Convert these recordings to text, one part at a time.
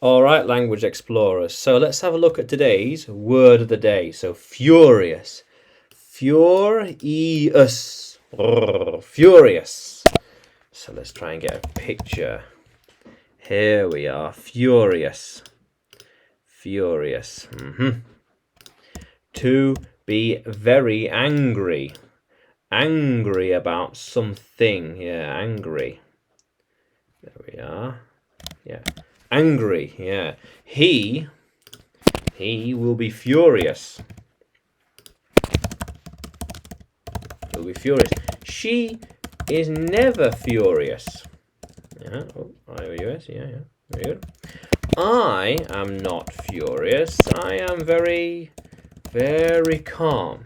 All right, language explorers. So let's have a look at today's word of the day. So furious. Furious. Furious. So let's try and get a picture. Here we are. Furious. Furious. To be very angry. Angry about something. Yeah, angry. There we are. Yeah. Angry, yeah. He will be furious. He'll be furious. She is never furious. Yeah, oh, IOUS, yeah, very good. I am not furious. I am very, very calm.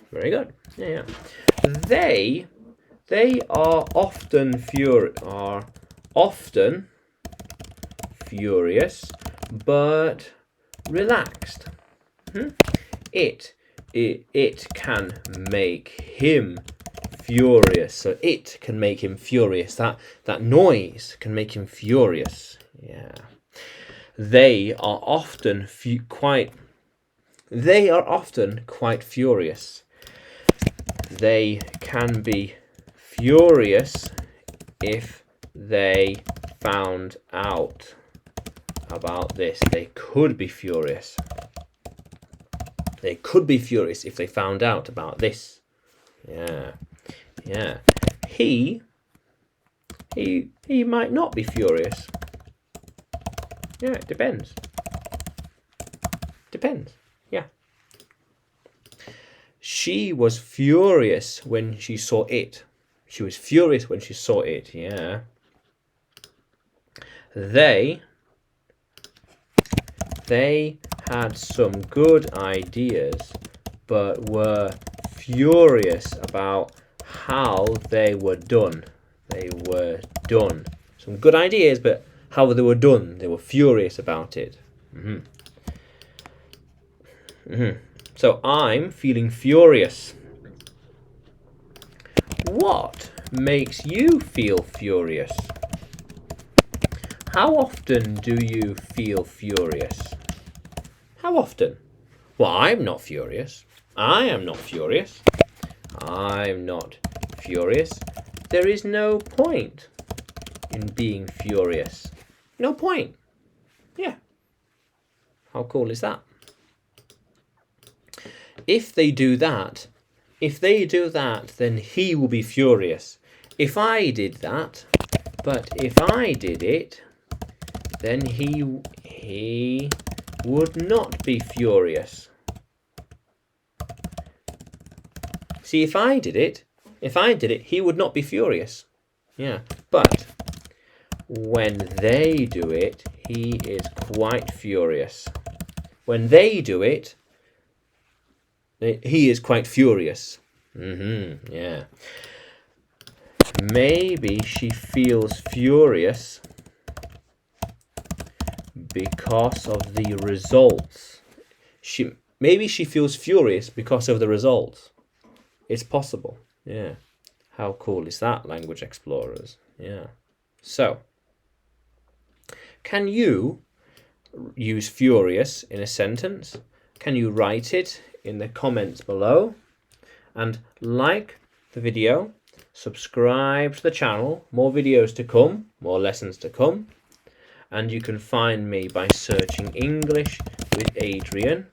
Very good. Yeah. They are often furious, but relaxed. It can make him furious. So it can make him furious. That noise can make him furious. Yeah. They are often quite furious. They can be furious if they found out about this. They could be furious. They could be furious if they found out about this. Yeah. Yeah. He might not be furious. Yeah, it depends. Depends. Yeah. She was furious when she saw it. She was furious when she saw it. Yeah. They had some good ideas, but were furious about how they were done. They were done. Some good ideas, but how they were done. They were furious about it. So I'm feeling furious. What makes you feel furious? How often do you feel furious? How often? Well, I'm not furious. I am not furious. I'm not furious. There is no point in being furious. No point. Yeah. How cool is that? If they do that, then he will be furious. If I did that, but if I did it, then he would not be furious. See, if I did it, he would not be furious. Yeah, but when they do it, he is quite furious. When they do it, he is quite furious. Yeah. Maybe she feels furious because of the results. Maybe she feels furious because of the results. It's possible. Yeah. How cool is that, language explorers? Yeah. So, can you use furious in a sentence? Can you write it in the comments below? And like the video, subscribe to the channel. More videos to come, more lessons to come. And you can find me by searching English with Adrian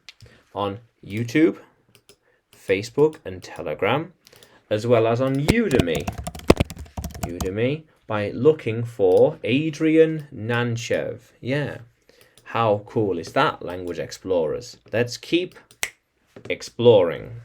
on YouTube, Facebook and Telegram, as well as on Udemy. Udemy by looking for Adrian Nanchev. Yeah. How cool is that, language explorers? Let's keep exploring.